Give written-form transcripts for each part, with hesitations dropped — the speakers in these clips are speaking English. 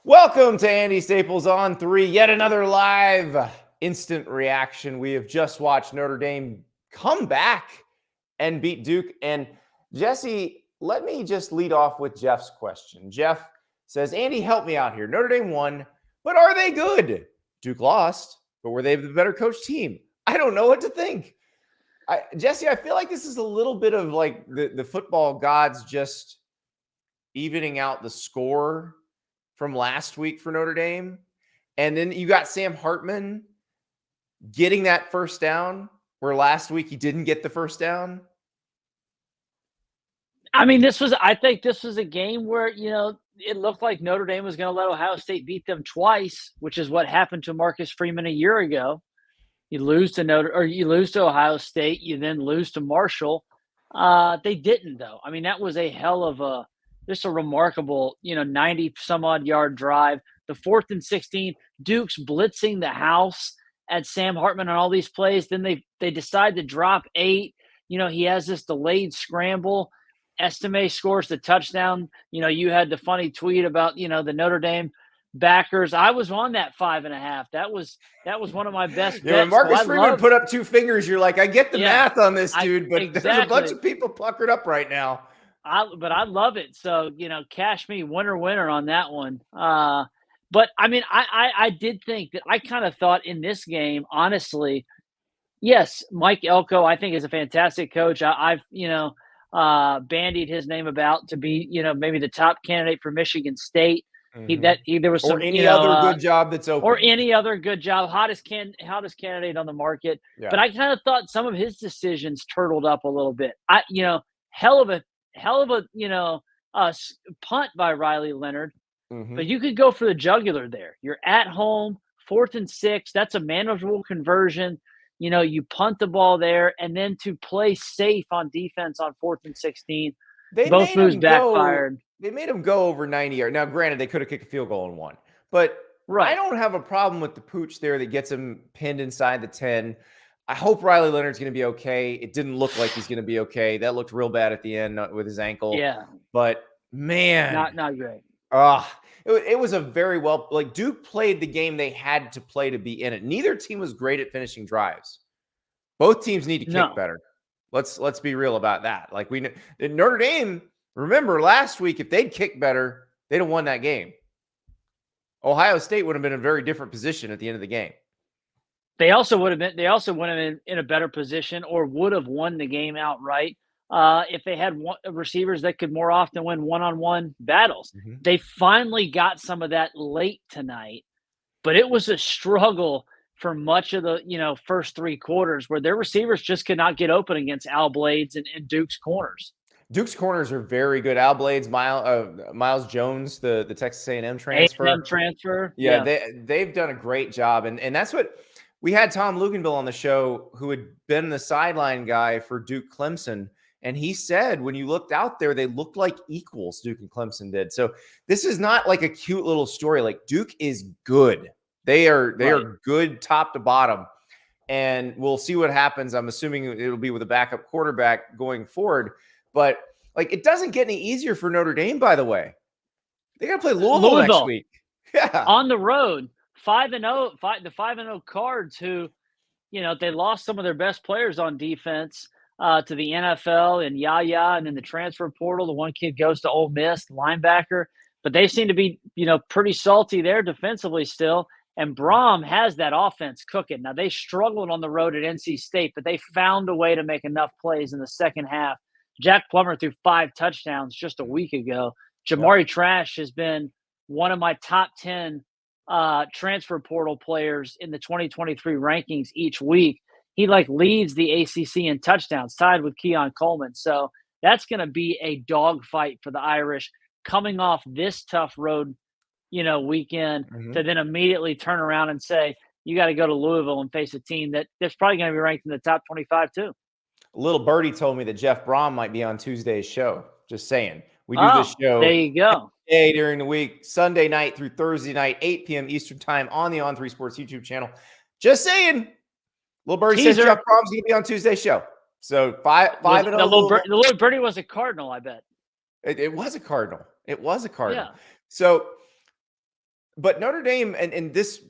Welcome to Andy Staples on 3, yet another live instant reaction. We have just watched Notre Dame come back and beat Duke. And Jesse, let me just lead off with Jeff's question. Jeff says, Andy, help me out here. Notre Dame won, but are they good? Duke lost, but were they the better coach team? I don't know what to think. Jesse, I feel like this is a little bit of like the football gods just evening out the score from last week for Notre Dame. And then you got Sam Hartman getting that first down where last week he didn't get the first down. I mean, I think this was a game where, it looked like Notre Dame was going to let Ohio State beat them twice, which is what happened to Marcus Freeman a year ago. You lose to Ohio State, you then lose to Marshall. They didn't, though. I mean, that was a hell of just a remarkable, 90 some odd yard drive. The 4th and 16, Duke's blitzing the house at Sam Hartman on all these plays. Then they decide to drop 8. He has this delayed scramble. Estime scores the touchdown. You had the funny tweet about, the Notre Dame backers. I was on that 5.5. That was one of my best bets. When Marcus Freeman put up 2 fingers, you're like, I get the math on this, dude, but exactly. There's a bunch of people puckered up right now. But I love it. So, cash me winner on that one. But I mean, I did think that I kind of thought in this game, honestly, yes, Mike Elko, I think is a fantastic coach. I've bandied his name about to be, maybe the top candidate for Michigan State. Mm-hmm. There was some, or any other good job that's open, or any other good job, hottest candidate on the market. Yeah. But I kind of thought some of his decisions turtled up a little bit. Hell of a punt by Riley Leonard. Mm-hmm. But you could go for the jugular there. You're at home, 4th and 6. That's a manageable conversion. You punt the ball there, and then to play safe on defense on 4th and 16. Both moves backfired. They made him go over 90 yards. Now, granted, they could have kicked a field goal and won. But right. I don't have a problem with the pooch there that gets him pinned inside the 10. I hope Riley Leonard's going to be okay. It didn't look like he's going to be okay. That looked real bad at the end with his ankle. Yeah. But, man. Not great. It was a very well – like, Duke played the game they had to play to be in it. Neither team was great at finishing drives. Both teams need to kick better. Let's be real about that. Like, Notre Dame, remember, last week, if they'd kicked better, they'd have won that game. Ohio State would have been in a very different position at the end of the game. They also would have been in a better position or would have won the game outright if they had receivers that could more often win one-on-one battles. Mm-hmm. They finally got some of that late tonight, but it was a struggle for much of the first 3 quarters where their receivers just could not get open against Al Blades and Duke's corners. Duke's corners are very good. Al Blades, Miles Jones, the Texas A&M transfer. A&M transfer. Yeah. They've done a great job. And that's what we had Tom Luganville on the show, who had been the sideline guy for Duke Clemson. And he said, when you looked out there, they looked like equals, Duke and Clemson did. So this is not like a cute little story. Like, Duke is good. They are good top to bottom. And we'll see what happens. I'm assuming it'll be with a backup quarterback going forward. But, like, it doesn't get any easier for Notre Dame, by the way. They got to play Louisville next week. Yeah. On the road, 5-0, the 5-0 Cards, who, they lost some of their best players on defense to the NFL and Yaya, and then the transfer portal. The one kid goes to Ole Miss, the linebacker. But they seem to be, pretty salty there defensively still. And Brom has that offense cooking. Now, they struggled on the road at NC State, but they found a way to make enough plays in the second half. Jack Plummer threw 5 touchdowns just a week ago. Jamari Trash has been one of my top 10 transfer portal players in the 2023 rankings each week. He leads the ACC in touchdowns, tied with Keon Coleman. So that's going to be a dogfight for the Irish coming off this tough road, weekend to then immediately turn around and say, you got to go to Louisville and face a team that's probably going to be ranked in the top 25 too. A little birdie told me that Jeff Brom might be on Tuesday's show. Just saying. We do this show there you go. Day during the week, Sunday night through Thursday night, 8 p.m. Eastern time on the On3 Sports YouTube channel. Just saying. Little birdie says Jeff Brom's going to be on Tuesday's show. So 5-0. The little birdie was a Cardinal, I bet. It was a Cardinal. It was a Cardinal. Yeah. So But Notre Dame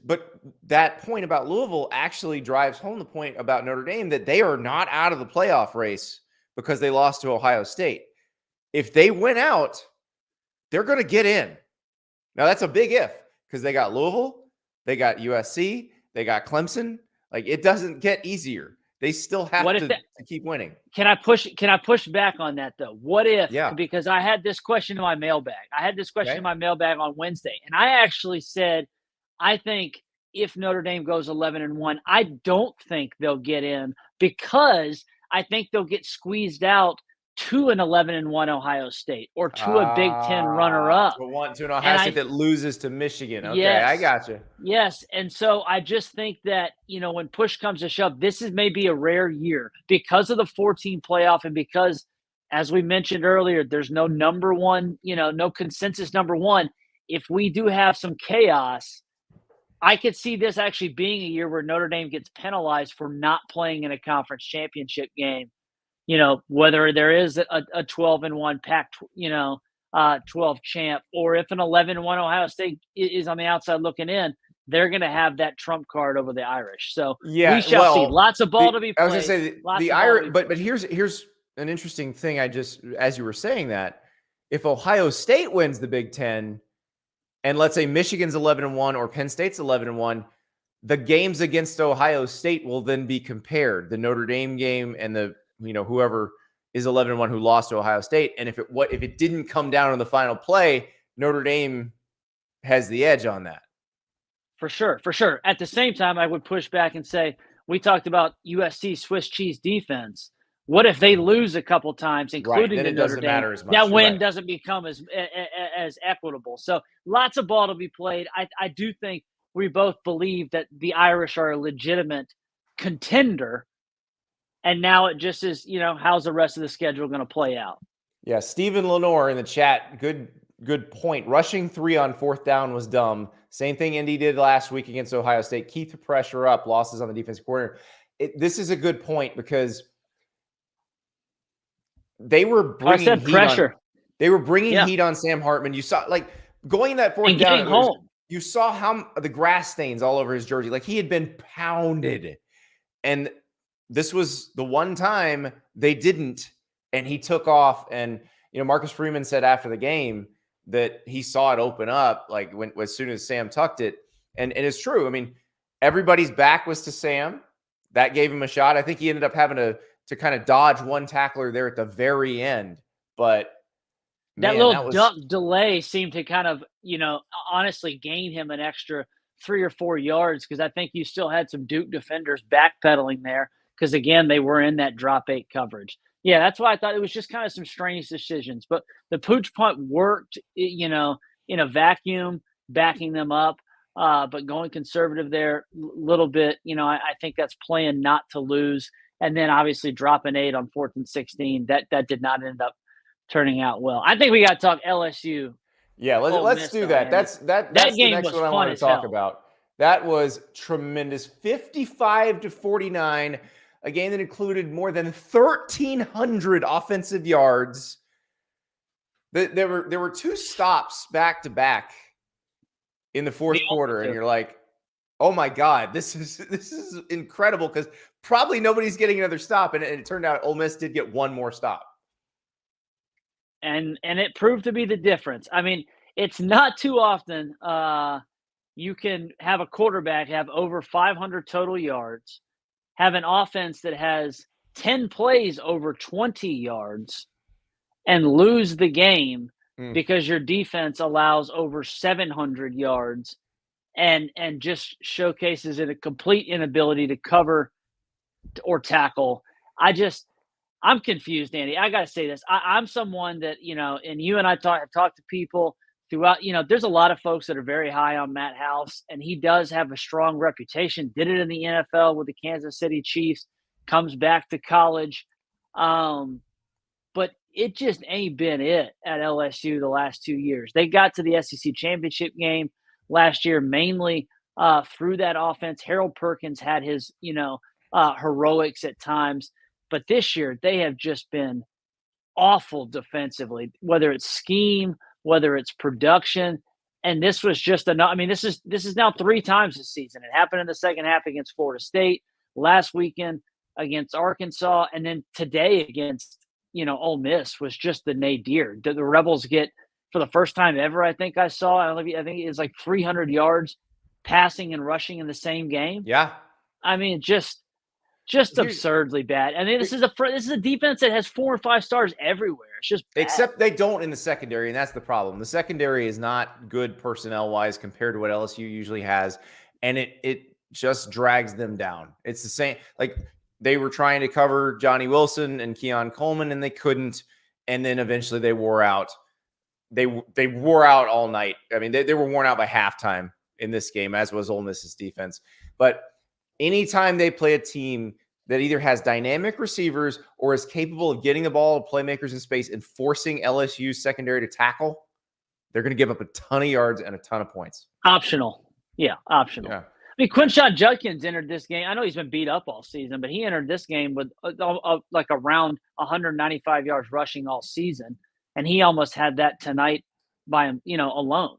but that point about Louisville actually drives home the point about Notre Dame that they are not out of the playoff race because they lost to Ohio State. If they win out, they're going to get in. Now that's a big if because they got Louisville, they got USC, they got Clemson. Like it doesn't get easier. They still have to keep winning. Can I push back on that though? What if? Yeah. Because I had this question in my mailbag. On Wednesday, and I actually said, I think if Notre Dame goes 11-1, I don't think they'll get in because I think they'll get squeezed out to an 11-1 Ohio State or to a Big Ten runner-up. To an Ohio State that loses to Michigan. Okay, yes, I got you. Yes, and so I just think that, when push comes to shove, this is maybe a rare year because of the 14 playoff and because, as we mentioned earlier, there's no number one, no consensus number one. If we do have some chaos, I could see this actually being a year where Notre Dame gets penalized for not playing in a conference championship game. Whether there is a 12-1 Pac, 12 champ, or if an 11-1 Ohio State is on the outside looking in, they're going to have that trump card over the Irish. So we shall see. Lots of ball to be played. I was going to say the Irish, but here's an interesting thing. As you were saying that, if Ohio State wins the Big Ten, and let's say Michigan's 11-1 or Penn State's 11-1, the games against Ohio State will then be compared. The Notre Dame game and the whoever is 11-1 who lost to Ohio State. And if it didn't come down in the final play, Notre Dame has the edge on that. For sure. At the same time, I would push back and say, we talked about USC Swiss cheese defense. What if they lose a couple times, including the Notre Dame? Matter as much. That win doesn't become as equitable. So lots of ball to be played. I do think we both believe that the Irish are a legitimate contender. And now it just is, how's the rest of the schedule going to play out? Yeah, Stephen Lenore in the chat, good point. Rushing 3 on 4th down was dumb. Same thing Indy did last week against Ohio State. Keep the pressure up. Losses on the defensive coordinator. This is a good point because they were bringing pressure. They were bringing heat on Sam Hartman. You saw going that 4th down. Home. You saw how the grass stains all over his jersey. Like he had been pounded, and this was the one time they didn't, and he took off. And Marcus Freeman said after the game that he saw it open up as soon as Sam tucked it, and it's true. I mean, everybody's back was to Sam. That gave him a shot. I think he ended up having to kind of dodge one tackler there at the very end, but that little duck delay seemed to kind of honestly gain him an extra 3 or 4 yards because I think you still had some Duke defenders backpedaling there. Because, again, they were in that drop 8 coverage. Yeah, that's why I thought it was just kind of some strange decisions. But the pooch punt worked, in a vacuum, backing them up. But going conservative there a little bit, I think that's playing not to lose. And then, obviously, dropping 8 on 4th and 16. That did not end up turning out well. I think we got to talk LSU. Yeah, let's do that. That's the next one I want to talk about. That was tremendous. 55-49. A game that included more than 1,300 offensive yards. There were 2 stops back to back in the 4th quarter, and you're like, "Oh my God, this is incredible!" Because probably nobody's getting another stop, and it turned out Ole Miss did get one more stop, and it proved to be the difference. I mean, it's not too often you can have a quarterback have over 500 total yards. Have an offense that has 10 plays over 20 yards and lose the game because your defense allows over 700 yards and just showcases a complete inability to cover or tackle. I'm confused, Andy. I got to say this. I'm someone that, and you and I have talked to people throughout, there's a lot of folks that are very high on Matt House, and he does have a strong reputation. Did it in the NFL with the Kansas City Chiefs, comes back to college. But it just ain't been it at LSU the last 2 years. They got to the SEC championship game last year, mainly through that offense. Harold Perkins had his, heroics at times. But this year, they have just been awful defensively, whether it's scheme, whether it's production. And this was just enough. I mean, this is now 3 times this season. It happened in the second half against Florida State, last weekend against Arkansas, and then today against, Ole Miss was just the nadir. The Rebels get, for the first time ever, I think I saw, I think it's like 300 yards passing and rushing in the same game. Yeah. I mean, just absurdly bad. I mean, this is a defense that has 4 or 5 stars everywhere. It's just bad. Except they don't in the secondary, and that's the problem. The secondary is not good personnel-wise compared to what LSU usually has, and it just drags them down. It's the same. Like, they were trying to cover Johnny Wilson and Keon Coleman, and they couldn't, and then eventually they wore out. They wore out all night. I mean, they were worn out by halftime in this game, as was Ole Miss's defense. But anytime they play a team that either has dynamic receivers or is capable of getting the ball to playmakers in space and forcing LSU's secondary to tackle, they're going to give up a ton of yards and a ton of points. Optional. Yeah, optional. Yeah. I mean, Quinshon Judkins entered this game. I know he's been beat up all season, but he entered this game with like around 195 yards rushing all season, and he almost had that tonight by him, alone.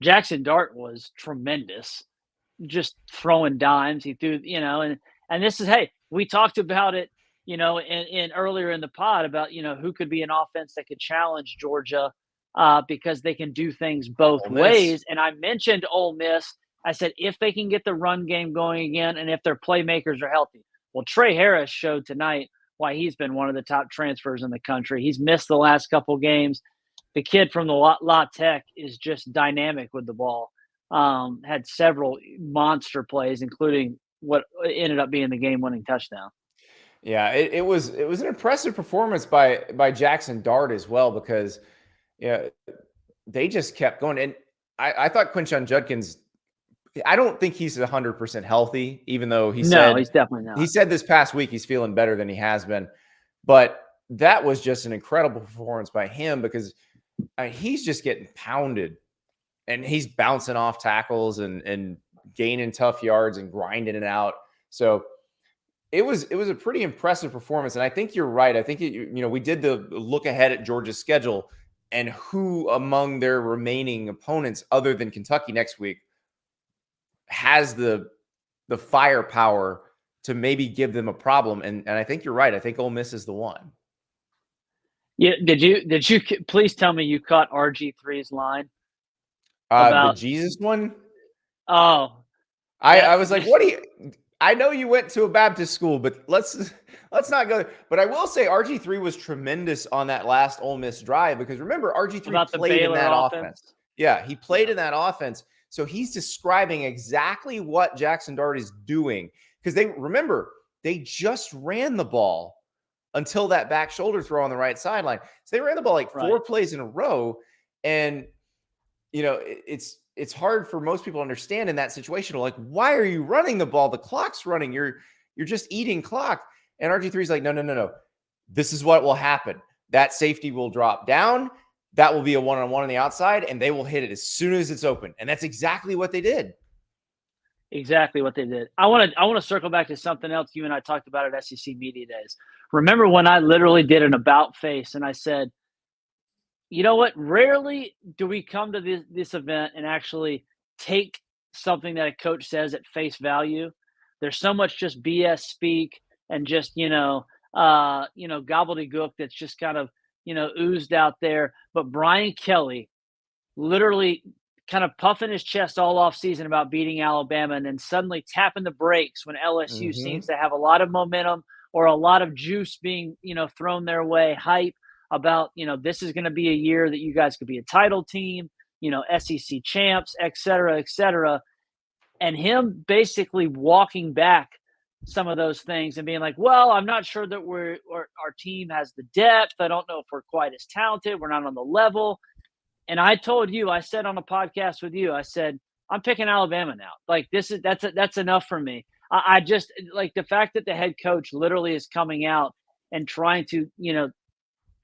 Jackson Dart was tremendous, just throwing dimes. He threw, and this is, hey, we talked about it, in earlier in the pod about, who could be an offense that could challenge Georgia because they can do things both ways. And I mentioned Ole Miss. I said, if they can get the run game going again and if their playmakers are healthy. Well, Trey Harris showed tonight why he's been one of the top transfers in the country. He's missed the last couple games. The kid from the La Tech is just dynamic with the ball. Had several monster plays, including what ended up being the game-winning touchdown. Yeah, it was an impressive performance by Jackson Dart as well, because they just kept going. And I thought Quinshon Judkins, I don't think he's 100% healthy, even though he's definitely not. He said this past week he's feeling better than he has been. But that was just an incredible performance by him, because he's just getting pounded. And he's bouncing off tackles and gaining tough yards and grinding it out. So it was a pretty impressive performance. And I think you're right. I think, we did the look ahead at Georgia's schedule and who among their remaining opponents other than Kentucky next week has the firepower to maybe give them a problem. And I think you're right. I think Ole Miss is the one. Yeah. Did you please tell me you caught RG3's line? The Jesus one? Oh. I was like, what do you – I know you went to a Baptist school, but let's not go – but I will say RG3 was tremendous on that last Ole Miss drive, because remember, RG3 played in that offense. Yeah, he played in that offense. So he's describing exactly what Jackson Dart is doing, because they just ran the ball until that back shoulder throw on the right sideline. So they ran the ball like 4 plays in a row, and – it's hard for most people to understand in that situation. Like, why are you running the ball? The clock's running. You're just eating clock. And RG3 is like, no. This is what will happen. That safety will drop down. That will be a one-on-one on the outside, and they will hit it as soon as it's open. And that's exactly what they did. Exactly what they did. I want to circle back to something else you and I talked about at SEC Media Days. Remember when I literally did an about face and I said, you know what? Rarely do we come to this event and actually take something that a coach says at face value. There's so much just BS speak and just, gobbledygook that's just kind of, oozed out there. But Brian Kelly literally kind of puffing his chest all off season about beating Alabama and then suddenly tapping the brakes when LSU seems to have a lot of momentum or a lot of juice being, thrown their way, hype about, this is going to be a year that you guys could be a title team, SEC champs, et cetera, and him basically walking back some of those things and being like, well, I'm not sure that our team has the depth. I don't know if we're quite as talented. We're not on the level. And I told you, I said on a podcast with you, I said, I'm picking Alabama now. Like that's enough for me. I just like the fact that the head coach literally is coming out and trying to,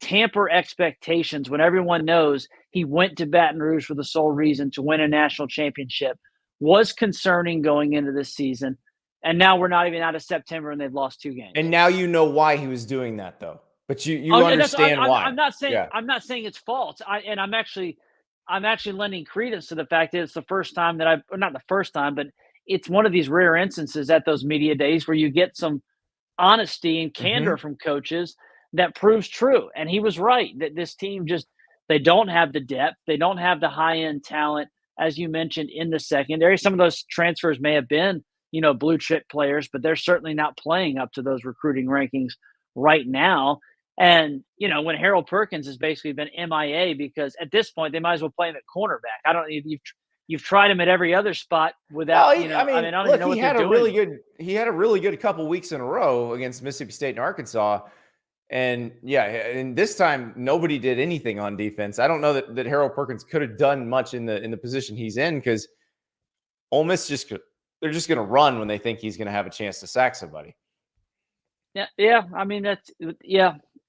tamper expectations when everyone knows he went to Baton Rouge for the sole reason to win a national championship was concerning going into this season. And now we're not even out of September and they've lost 2 games. And now you know why he was doing that, though. But you understand why. I'm not saying it's false. I'm actually I'm actually lending credence to the fact that it's the first time that or not the first time, but it's one of these rare instances at those media days where you get some honesty and candor from coaches that proves true. And he was right that this team they don't have the depth, they don't have the high end talent, as you mentioned in the secondary. Some of those transfers may have been, blue chip players, but they're certainly not playing up to those recruiting rankings right now. And, when Harold Perkins has basically been MIA because at this point they might as well play him at cornerback. I don't you've tried him at every other spot without, Well, I don't even know what he they're had a doing. he had a really good couple weeks in a row against Mississippi State and Arkansas. And and this time nobody did anything on defense. I don't know that Harold Perkins could have done much in the position he's in because Ole Miss they're just going to run when they think he's going to have a chance to sack somebody. Yeah. I mean,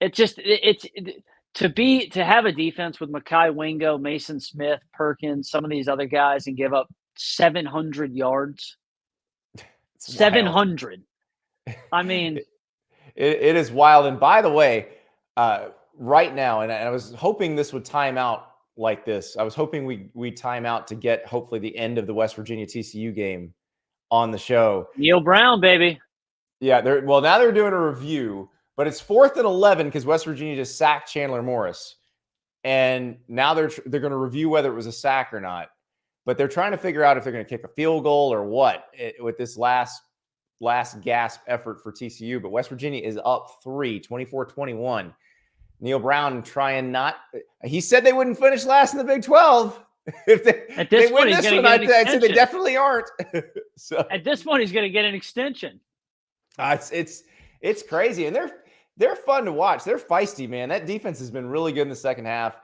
It's just to have a defense with Mekhi Wingo, Mason Smith, Perkins, some of these other guys, and give up 700 yards. 700. I mean, it is wild. And by the way, right now, and I was hoping this would time out like this. I was hoping we time out to get hopefully the end of the West Virginia TCU game on the show. Neil Brown, baby. Yeah, now they're doing a review, but it's 4th and 11 because West Virginia just sacked Chandler Morris, and now they're going to review whether it was a sack or not. But they're trying to figure out if they're going to kick a field goal or what with this last gasp effort for TCU. But West Virginia is up 24-21. Neil Brown he said they wouldn't finish last in the Big 12. If they win this one, I'd say they definitely aren't. So at this point, he's going to get an extension. It's crazy, and they're fun to watch. They're feisty, man. That defense has been really good in the second half.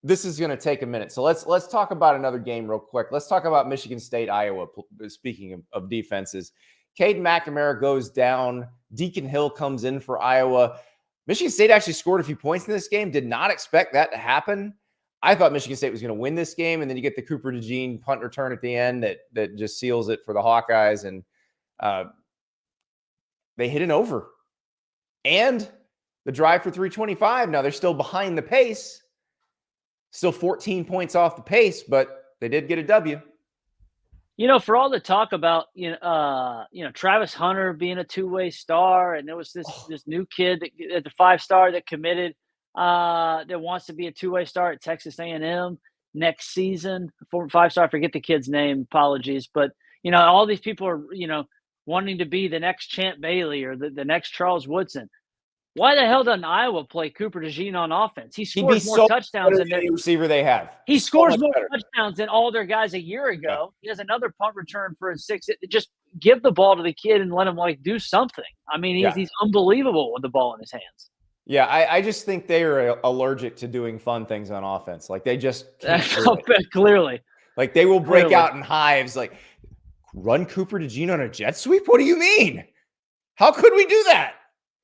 This is going to take a minute, so let's talk about another game real quick. Let's talk about Michigan State, Iowa. Speaking of defenses, Cade McNamara goes down. Deacon Hill comes in for Iowa. Michigan State actually scored a few points in this game. Did not expect that to happen. I thought Michigan State was going to win this game, and then you get the Cooper DeJean punt return at the end that just seals it for the Hawkeyes, and they hit an over. And the drive for 325. Now they're still behind the pace, still 14 points off the pace, but they did get a W. For all the talk about Travis Hunter being a two-way star, and there was this new kid at the 5-star that committed that wants to be a two-way star at Texas A&M next season. 5-star, I forget the kid's name. Apologies, but all these people are wanting to be the next Champ Bailey or the next Charles Woodson. Why the hell doesn't Iowa play Cooper DeJean on offense? He scores more touchdowns than the receiver they have. He scores more touchdowns than all their guys a year ago. Yeah. He has another punt return for a 6. Just give the ball to the kid and let him do something. I mean, he's unbelievable with the ball in his hands. Yeah, I just think they are allergic to doing fun things on offense. They just can't do it. Clearly. They will break out in hives. Run Cooper DeJean on a jet sweep? What do you mean? How could we do that?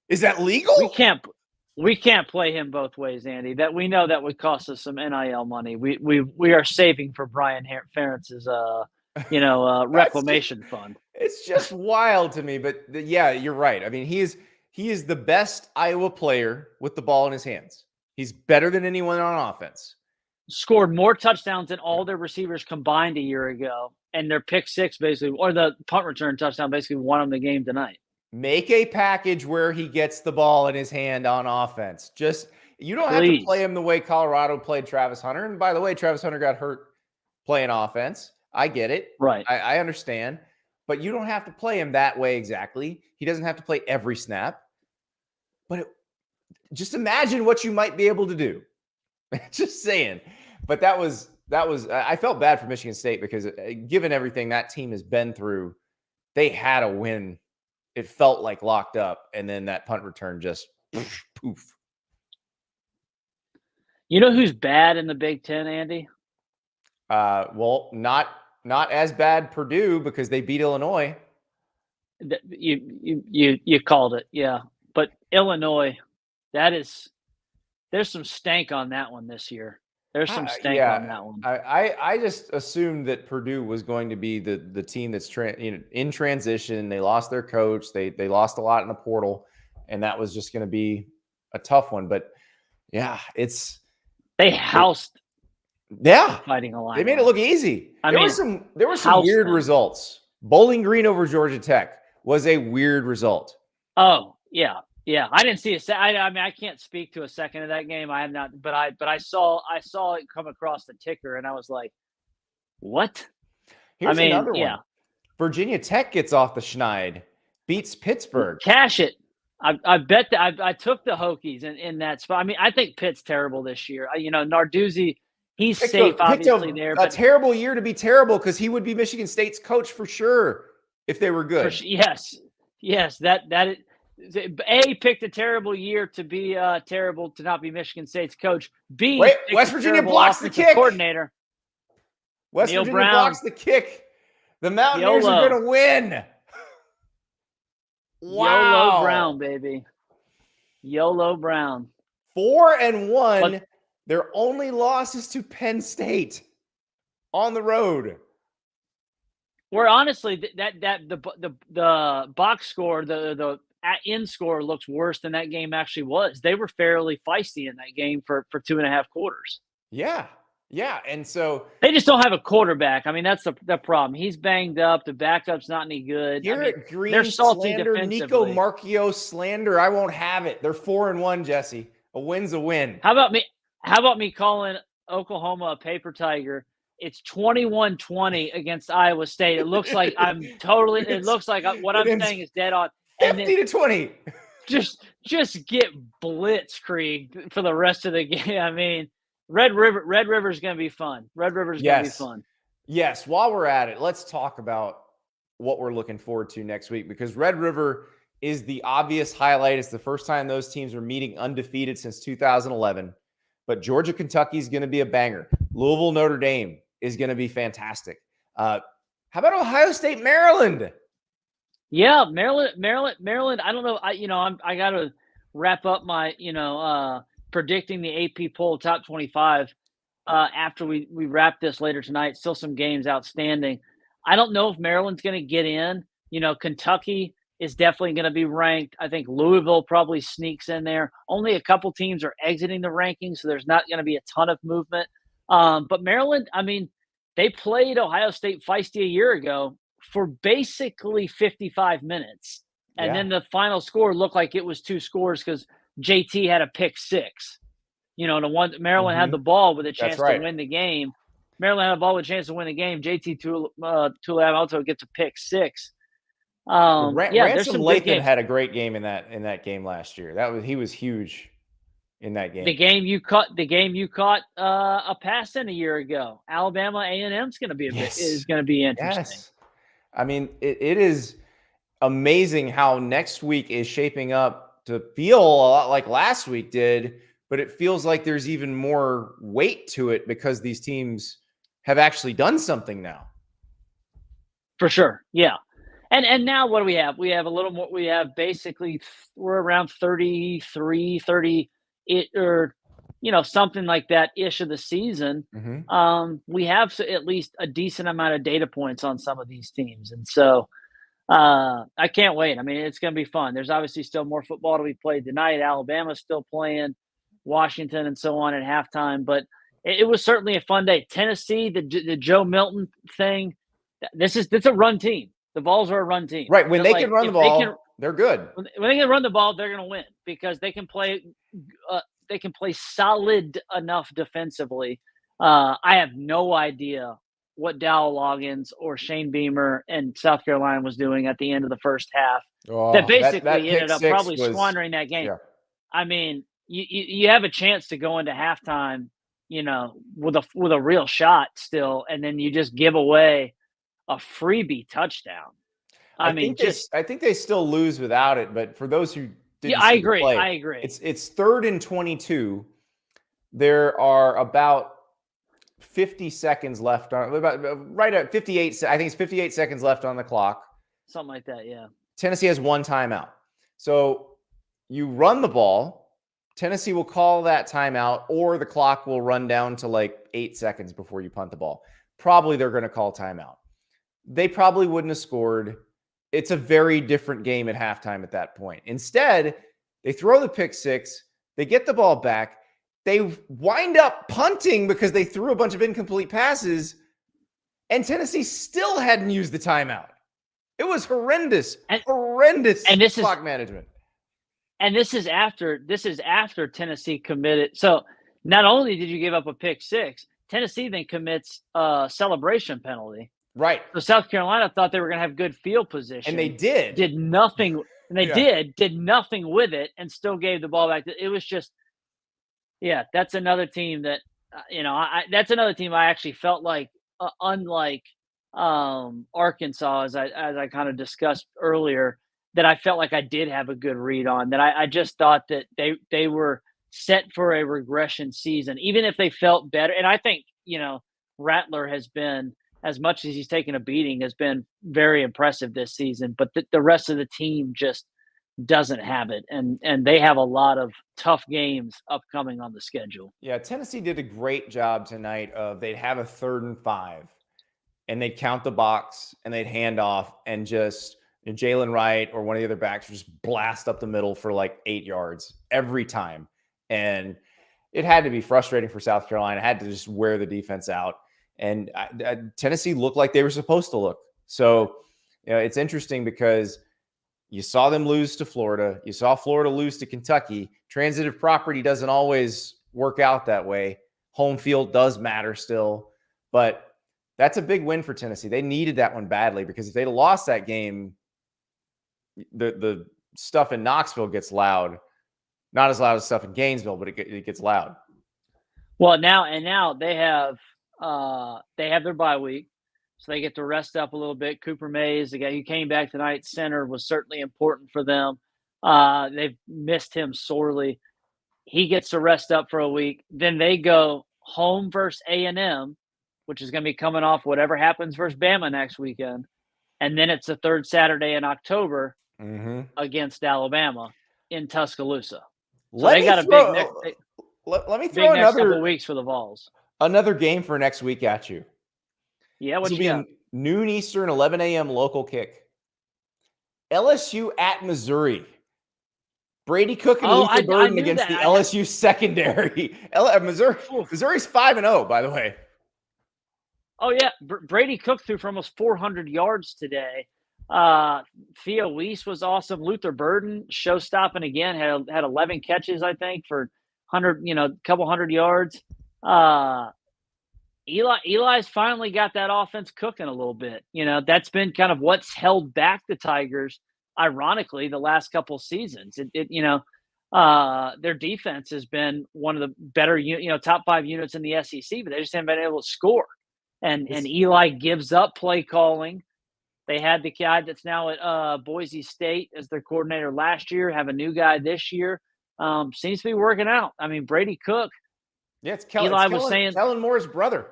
Is that legal? We can't play him both ways, Andy. That we know that would cost us some NIL money. We are saving for Brian Ferentz's reclamation fund. It's just wild to me, but yeah, you're right. I mean, he is the best Iowa player with the ball in his hands. He's better than anyone on offense. Scored more touchdowns than all their receivers combined a year ago, and their pick 6 basically, or the punt return touchdown basically won them the game tonight. Make a package where he gets the ball in his hand on offense. You don't have to play him the way Colorado played Travis Hunter. And by the way, Travis Hunter got hurt playing offense. I get it. Right. I understand. But you don't have to play him that way exactly. He doesn't have to play every snap. But just imagine what you might be able to do. Just saying. But that was I felt bad for Michigan State because given everything that team has been through, they had a win. It felt like locked up, and then that punt return just poof. You know who's bad in the Big Ten, Andy? Well, not as bad Purdue because they beat Illinois. You called it, yeah. But Illinois, there's some stank on that one this year. There's some stank on that one. I just assumed that Purdue was going to be the team that's in transition. They lost their coach. They lost a lot in the portal, and that was just going to be a tough one. But yeah, they housed Yeah. Fighting Illini. They made it look easy. I There mean, were some weird results. Bowling Green over Georgia Tech was a weird result. Oh, yeah. Yeah. I didn't see I mean, I can't speak to a second of that game. I have not, but I saw it come across the ticker and I was like, what? Here's I mean, another yeah. one. Virginia Tech gets off the schneid, beats Pittsburgh. Cash it. I bet that I took the Hokies in that spot. I mean, I think Pitt's terrible this year. Narduzzi, he's safe, obviously, there. But a terrible year to be terrible because he would be Michigan State's coach for sure if they were good. Yes. That is, A, picked a terrible year to be terrible to not be Michigan State's coach. B, West Virginia blocks the kick. Coordinator. West Neil Virginia Brown. blocks the kick. The Mountaineers are going to win. Wow. YOLO Brown, baby. YOLO Brown. 4-1. But their only loss is to Penn State on the road. where honestly, the box score, the end score looks worse than that game actually was. They were fairly feisty in that game for 2.5 quarters. Yeah. Yeah. And so they just don't have a quarterback. I mean, that's the problem. He's banged up. The backup's not any good. Garrett Green they're salty slander, defensively. Nico Marchio slander. I won't have it. They're 4-1, Jesse. A win's a win. How about me calling Oklahoma a paper tiger? It's 21-20 against Iowa State. It looks like it looks like what I'm saying is dead on. 50-20. Just get blitzkrieg for the rest of the game. I mean, Red River's going to be fun. Red River's going to be fun. Yes. While we're at it, let's talk about what we're looking forward to next week because Red River is the obvious highlight. It's the first time those teams are meeting undefeated since 2011. But Georgia, Kentucky is going to be a banger. Louisville, Notre Dame is going to be fantastic. How about Ohio State, Maryland? Yeah, Maryland. I don't know. I got to wrap up my predicting the AP poll top 25 after we wrap this later tonight. Still some games outstanding. I don't know if Maryland's going to get in. Kentucky is definitely going to be ranked. I think Louisville probably sneaks in there. Only a couple teams are exiting the rankings, so there's not going to be a ton of movement. But Maryland, I mean, they played Ohio State feisty a year ago for basically 55 minutes. And then the final score looked like it was 2 scores because JT had a pick 6. Maryland had the ball with a chance to win the game. Maryland had a ball with a chance to win the game. JT Tuilamoto gets a pick 6. Ransom Lathan had a great game in that game last year. He was huge in that game. The game you caught a pass in a year ago. Alabama A&M is going to be is going to be interesting. Yes. I mean, it is amazing how next week is shaping up to feel a lot like last week did, but it feels like there's even more weight to it because these teams have actually done something now. For sure. Yeah. And now what do we have? We have a little more. We have basically we're around 33, 30 or something like that ish of the season. Mm-hmm. We have at least a decent amount of data points on some of these teams, and so I can't wait. I mean, it's going to be fun. There's obviously still more football to be played tonight. Alabama's still playing, Washington, and so on at halftime. But it was certainly a fun day. Tennessee, the Joe Milton thing. It's a run team. The Vols are a run team. Right. When they can run the ball, they're good. When they can run the ball, they're going to win because they can play. They can play solid enough defensively. I have no idea what Dowell Loggins or Shane Beamer and South Carolina was doing at the end of the first half. That basically ended up probably squandering that game. Yeah. I mean, you have a chance to go into halftime, with a real shot still, and then you just give away a freebie touchdown. I think they still lose without it, but for those who didn't I agree. play, I agree. It's 3rd and 22. There are about 50 seconds left on right at 58. I think it's 58 seconds left on the clock. Something like that. Yeah. Tennessee has 1 timeout. So you run the ball. Tennessee will call that timeout, or the clock will run down to like 8 seconds before you punt the ball. Probably they're going to call timeout. They probably wouldn't have scored. It's a very different game at halftime at that point. Instead, they throw the pick 6. They get the ball back. they wind up punting because they threw a bunch of incomplete passes, and Tennessee still hadn't used the timeout. It was horrendous clock management. And this is after Tennessee committed. So not only did you give up a pick six, Tennessee then commits a celebration penalty. Right. So South Carolina thought they were going to have good field position. And they did. Did nothing. And they did nothing with it and still gave the ball back. It was just, that's another team that, that's another team I actually felt like, unlike Arkansas, as I kind of discussed earlier, that I felt like I did have a good read on, that I just thought that they were set for a regression season, even if they felt better. And I think, Rattler has been, as much as he's taken a beating, has been very impressive this season, but the rest of the team just doesn't have it. And they have a lot of tough games upcoming on the schedule. Yeah, Tennessee did a great job tonight they'd have a 3rd and 5 and they'd count the box and they'd hand off and just Jalen Wright or one of the other backs would just blast up the middle for like 8 yards every time. And it had to be frustrating for South Carolina. It had to just wear the defense out. And Tennessee looked like they were supposed to look. So, it's interesting because you saw them lose to Florida. You saw Florida lose to Kentucky. Transitive property doesn't always work out that way. Home field does matter still. But that's a big win for Tennessee. They needed that one badly because if they'd lost that game, the stuff in Knoxville gets loud. Not as loud as stuff in Gainesville, but it gets loud. Well, now they have their bye week, so they get to rest up a little bit. Cooper Mays, the guy who came back tonight, center, was certainly important for them. They've missed him sorely. He gets to rest up for a week. Then they go home versus A&M, which is going to be coming off whatever happens versus Bama next weekend. And then it's the 3rd Saturday in October against Alabama in Tuscaloosa. So they got a big next. Let me throw another couple weeks for the Vols. Another game for next week at you. Yeah, what you got? Noon Eastern, 11 a.m. local kick. LSU at Missouri. Brady Cook and Luther Burden against the LSU secondary. Missouri's 5-0, by the way. Oh, yeah. Brady Cook threw for almost 400 yards today. Theo Weiss was awesome. Luther Burden, show-stopping again, had 11 catches, I think, for 100, couple hundred yards. Eli's finally got that offense cooking a little bit. That's been kind of what's held back the Tigers, ironically, the last couple seasons. Their defense has been one of the better, top 5 units in the SEC, but they just haven't been able to score. And Eli gives up play calling. They had the guy that's now at Boise State as their coordinator last year, have a new guy this year. Seems to be working out. I mean, Brady Cook. Yeah, Kellen Moore's brother.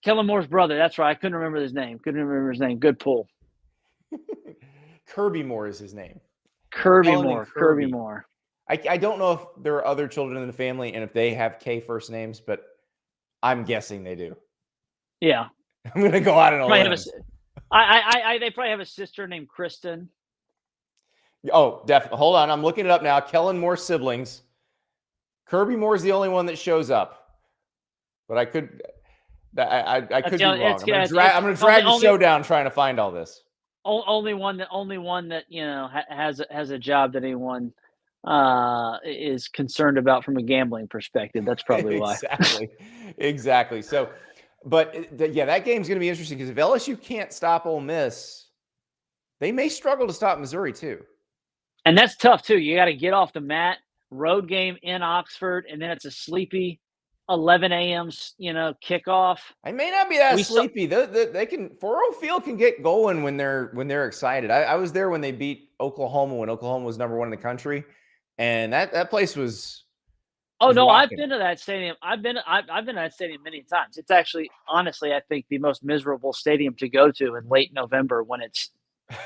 Kellen Moore's brother. That's right. I couldn't remember his name. Good pull. Kirby Moore is his name. Kirby Moore. I don't know if there are other children in the family and if they have K first names, but I'm guessing they do. Yeah. I'm going to go out on a limb. They probably have a sister named Kristen. Oh, definitely. Hold on. I'm looking it up now. Kellen Moore's siblings. Kirby Moore is the only one that shows up. But I could be wrong. I'm going to drag the show down trying to find all this. Only one that has a job that anyone is concerned about from a gambling perspective. That's probably why. Exactly. So, but that game's going to be interesting because if LSU can't stop Ole Miss, they may struggle to stop Missouri too. And that's tough too. You got to get off the mat. Road game in Oxford, and then it's a sleepy 11 a.m. Kickoff. I may not be that sleepy. They can Foro Field can get going when they're excited. I was there when they beat Oklahoma when Oklahoma was number 1 in the country, and that place was. Oh no, rocking. I've been to that stadium. I've been to that stadium many times. It's actually, honestly, I think the most miserable stadium to go to in late November when it's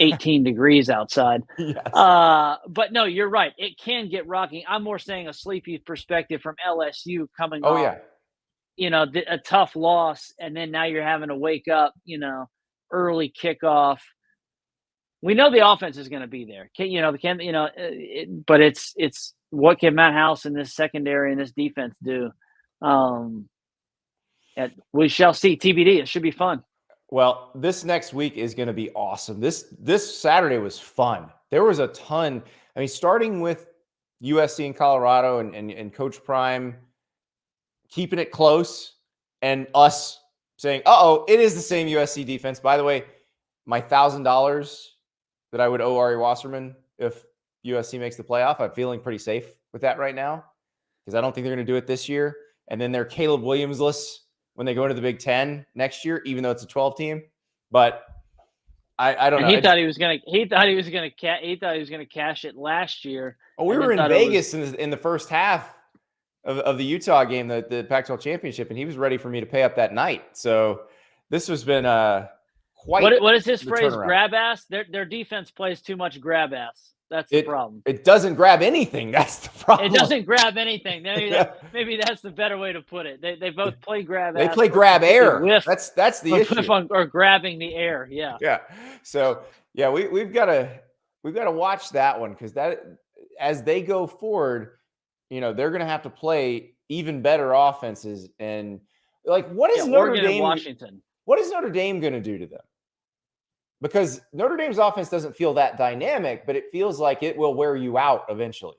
18 degrees outside. Yes. But no, you're right. It can get rocking. I'm more saying a sleepy perspective from LSU coming off, a tough loss. And then now you're having to wake up, early kickoff. We know the offense is going to be there. But it's what can Matt House and this secondary and this defense do? We shall see. TBD. It should be fun. Well, this next week is going to be awesome. This Saturday was fun. There was a ton. I mean, starting with USC and Colorado and Coach Prime keeping it close and us saying, uh-oh, it is the same USC defense. By the way, my $1,000 that I would owe Ari Wasserman if USC makes the playoff, I'm feeling pretty safe with that right now because I don't think they're going to do it this year. And then they're Caleb Williams-less when they go into the Big Ten next year, even though it's a 12 team. But I don't know. He thought he was gonna cash it last year. Oh, we were in Vegas in the first half of the Utah game, the Pac-12 championship, and he was ready for me to pay up that night. So this has been quite. What is his phrase? Turnaround. Grab ass. Their defense plays too much grab ass. That's the problem. It doesn't grab anything. That's the problem. It doesn't grab anything. Maybe that's the better way to put it. They both play grab. They play grab air. That's the issue. Or grabbing the air. Yeah. Yeah. So yeah, we've got to watch that one because that as they go forward, they're going to have to play even better offenses. And like, what is Notre Dame? Washington. What is Notre Dame going to do to them? Because Notre Dame's offense doesn't feel that dynamic, but it feels like it will wear you out eventually.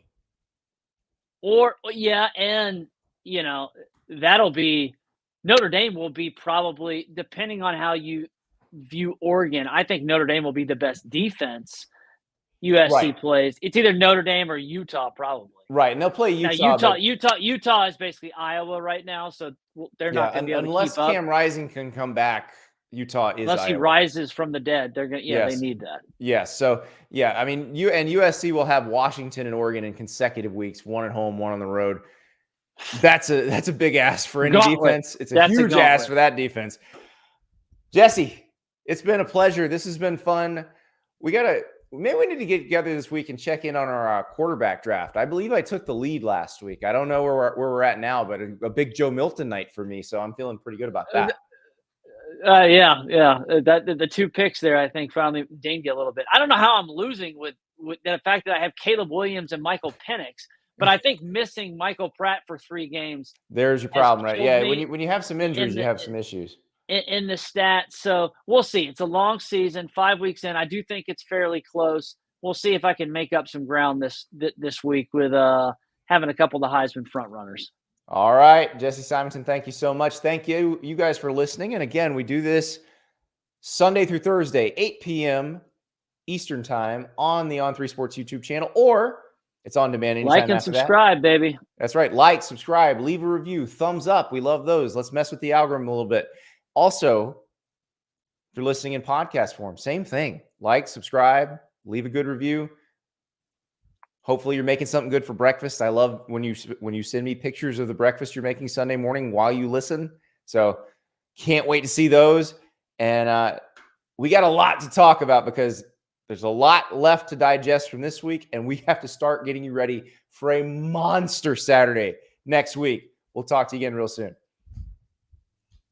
And that'll be Notre Dame will be probably, depending on how you view Oregon, I think Notre Dame will be the best defense USC plays. It's either Notre Dame or Utah, probably. Right, and they'll play Utah. Now, Utah is basically Iowa right now, so they're not going to be able to keep up. Unless Cam Rising can come back, Utah is unless Iowa. He rises from the dead. They're going. Yeah, yes. They need that. Yes. So yeah, I mean, USC will have Washington and Oregon in consecutive weeks, one at home, one on the road. That's a big ask for any defense. It's a huge ask for that defense. Jesse, it's been a pleasure. This has been fun. Maybe we need to get together this week and check in on our quarterback draft. I believe I took the lead last week. I don't know where we're at now, but a big Joe Milton night for me, so I'm feeling pretty good about that. Yeah. The two picks there, I think, finally dinged you a little bit. I don't know how I'm losing with the fact that I have Caleb Williams and Michael Penix, but I think missing Michael Pratt for 3 games. There's your problem, right? Yeah, when you have some injuries, you have some issues. In the stats. So we'll see. It's a long season, 5 weeks in. I do think it's fairly close. We'll see if I can make up some ground this week with having a couple of the Heisman front runners. All right, Jesse Simonton, thank you so much. Thank you guys for listening. And again, we do this Sunday through Thursday, 8 p.m. Eastern time on the On3 Sports YouTube channel, or it's on demand anytime. Like and subscribe, baby. That's right. Like, subscribe, leave a review, thumbs up. We love those. Let's mess with the algorithm a little bit. Also, if you're listening in podcast form, same thing. Like, subscribe, leave a good review. Hopefully you're making something good for breakfast. I love when you send me pictures of the breakfast you're making Sunday morning while you listen. So can't wait to see those. And we got a lot to talk about because there's a lot left to digest from this week, and we have to start getting you ready for a monster Saturday next week. We'll talk to you again real soon.